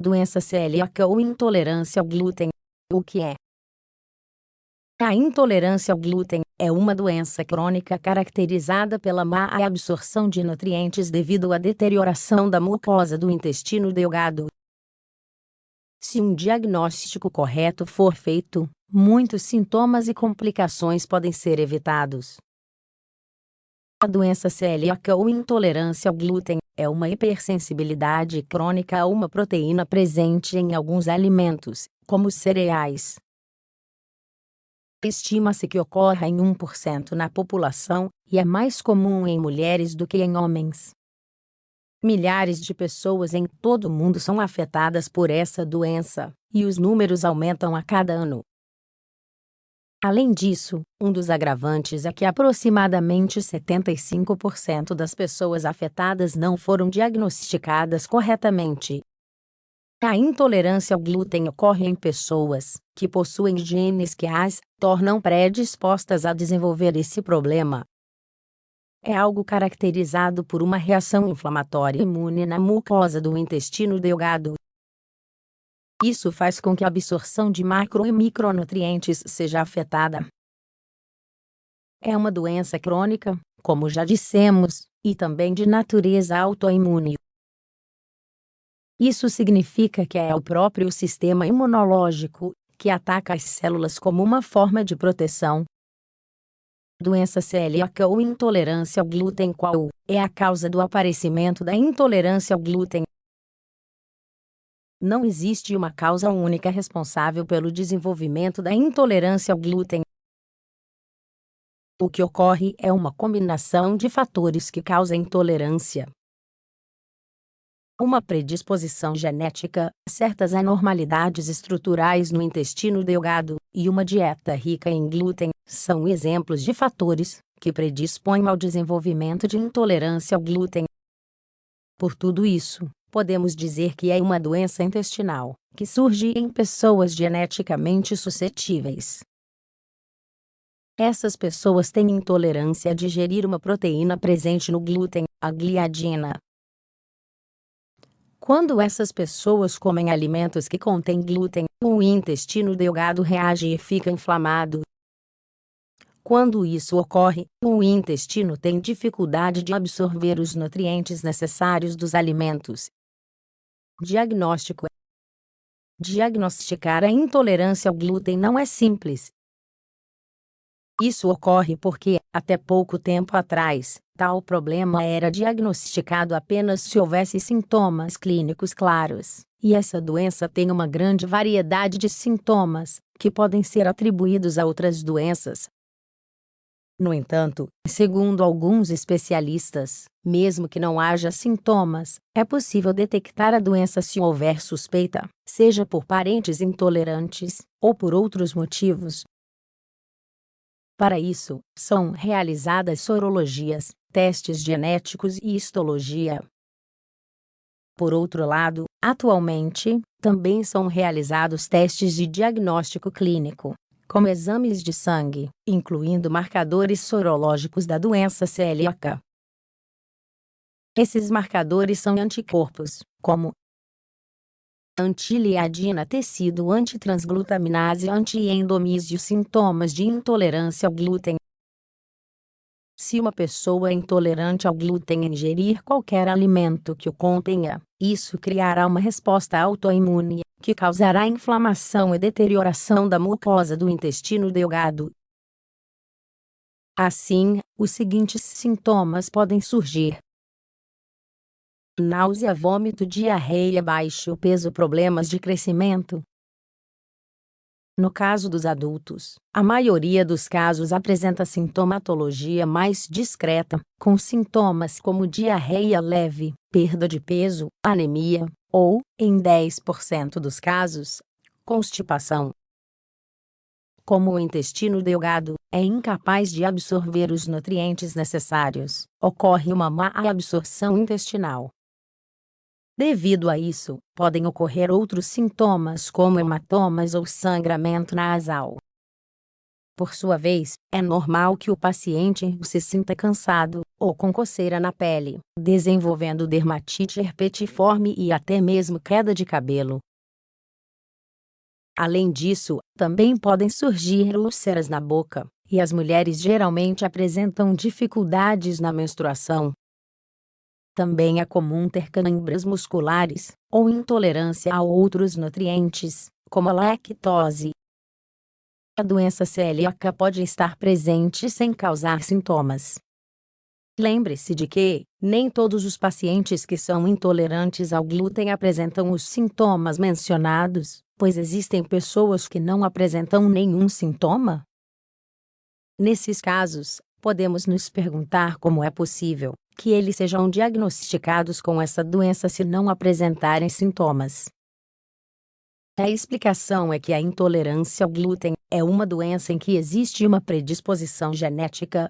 Doença celíaca ou intolerância ao glúten. O que é? A intolerância ao glúten é uma doença crônica caracterizada pela má absorção de nutrientes devido à deterioração da mucosa do intestino delgado. Se um diagnóstico correto for feito, muitos sintomas e complicações podem ser evitados. A doença celíaca ou intolerância ao glúten é uma hipersensibilidade crônica a uma proteína presente em alguns alimentos, como cereais. Estima-se que ocorra em 1% na população, e é mais comum em mulheres do que em homens. Milhares de pessoas em todo o mundo são afetadas por essa doença, e os números aumentam a cada ano. Além disso, um dos agravantes é que aproximadamente 75% das pessoas afetadas não foram diagnosticadas corretamente. A intolerância ao glúten ocorre em pessoas que possuem genes que as tornam predispostas a desenvolver esse problema. É algo caracterizado por uma reação inflamatória imune na mucosa do intestino delgado. Isso faz com que a absorção de macro e micronutrientes seja afetada. É uma doença crônica, como já dissemos, e também de natureza autoimune. Isso significa que é o próprio sistema imunológico que ataca as células como uma forma de proteção. Doença celíaca ou intolerância ao glúten. Qual é a causa do aparecimento da intolerância ao glúten? Não existe uma causa única responsável pelo desenvolvimento da intolerância ao glúten. O que ocorre é uma combinação de fatores que causa intolerância. Uma predisposição genética, certas anormalidades estruturais no intestino delgado, e uma dieta rica em glúten, são exemplos de fatores que predispõem ao desenvolvimento de intolerância ao glúten. Por tudo isso, podemos dizer que é uma doença intestinal, que surge em pessoas geneticamente suscetíveis. Essas pessoas têm intolerância a digerir uma proteína presente no glúten, a gliadina. Quando essas pessoas comem alimentos que contêm glúten, o intestino delgado reage e fica inflamado. Quando isso ocorre, o intestino tem dificuldade de absorver os nutrientes necessários dos alimentos. Diagnóstico. Diagnosticar a intolerância ao glúten não é simples. Isso ocorre porque, até pouco tempo atrás, tal problema era diagnosticado apenas se houvesse sintomas clínicos claros, e essa doença tem uma grande variedade de sintomas, que podem ser atribuídos a outras doenças. No entanto, segundo alguns especialistas, mesmo que não haja sintomas, é possível detectar a doença se houver suspeita, seja por parentes intolerantes, ou por outros motivos. Para isso, são realizadas sorologias, testes genéticos e histologia. Por outro lado, atualmente, também são realizados testes de diagnóstico clínico, como exames de sangue, incluindo marcadores sorológicos da doença celíaca. Esses marcadores são anticorpos, como anti-gliadina, tecido antitransglutaminase, anti-endomísio. Sintomas de intolerância ao glúten. Se uma pessoa intolerante ao glúten ingerir qualquer alimento que o contenha, isso criará uma resposta autoimune, que causará inflamação e deterioração da mucosa do intestino delgado. Assim, os seguintes sintomas podem surgir: náusea, vômito, diarreia, baixo peso, problemas de crescimento. No caso dos adultos, a maioria dos casos apresenta sintomatologia mais discreta, com sintomas como diarreia leve, perda de peso, anemia, ou, em 10% dos casos, constipação. Como o intestino delgado é incapaz de absorver os nutrientes necessários, ocorre uma má absorção intestinal. Devido a isso, podem ocorrer outros sintomas como hematomas ou sangramento nasal. Por sua vez, é normal que o paciente se sinta cansado, ou com coceira na pele, desenvolvendo dermatite herpetiforme e até mesmo queda de cabelo. Além disso, também podem surgir úlceras na boca, e as mulheres geralmente apresentam dificuldades na menstruação. Também é comum ter câimbras musculares, ou intolerância a outros nutrientes, como a lactose. A doença celíaca pode estar presente sem causar sintomas. Lembre-se de que, nem todos os pacientes que são intolerantes ao glúten apresentam os sintomas mencionados, pois existem pessoas que não apresentam nenhum sintoma. Nesses casos, podemos nos perguntar como é possível que eles sejam diagnosticados com essa doença se não apresentarem sintomas. A explicação é que a intolerância ao glúten é uma doença em que existe uma predisposição genética.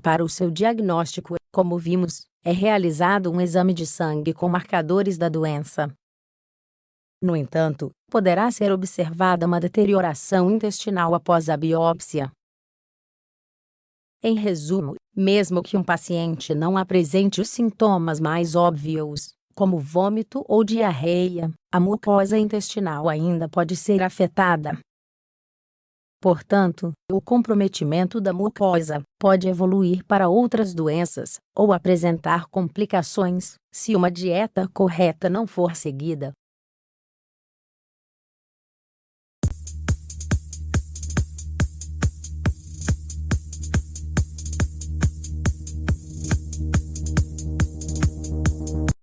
Para o seu diagnóstico, como vimos, é realizado um exame de sangue com marcadores da doença. No entanto, poderá ser observada uma deterioração intestinal após a biópsia. Em resumo, mesmo que um paciente não apresente os sintomas mais óbvios, como vômito ou diarreia, a mucosa intestinal ainda pode ser afetada. Portanto, o comprometimento da mucosa pode evoluir para outras doenças, ou apresentar complicações, se uma dieta correta não for seguida.